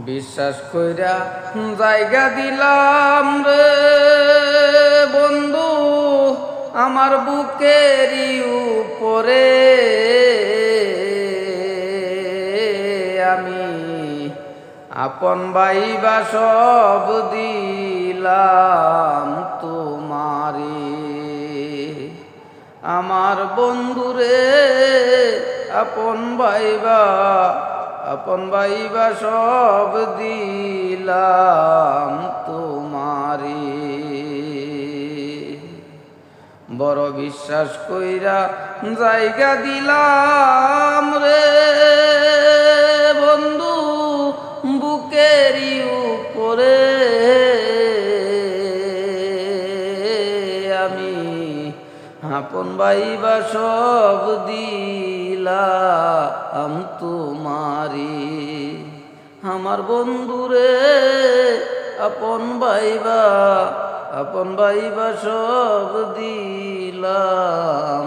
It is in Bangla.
বিশ্বাস কইরা জায়গা দিলাম রে বন্ধু আমার বুকেরই উপরে, আমি আপন ভাইবা সব দিলাম তোমারে। আমার বন্ধুরে আপন ভাইবা সব দিলাম তোমারে। বড় বিশ্বাস কইরা জায়গা দিলাম রে বন্ধু বুকেরই উপরে, আমি আপন ভাইবা সব দিলাম তোমারি। আমার বন্ধুরে আপন ভাইবা সব দিলাম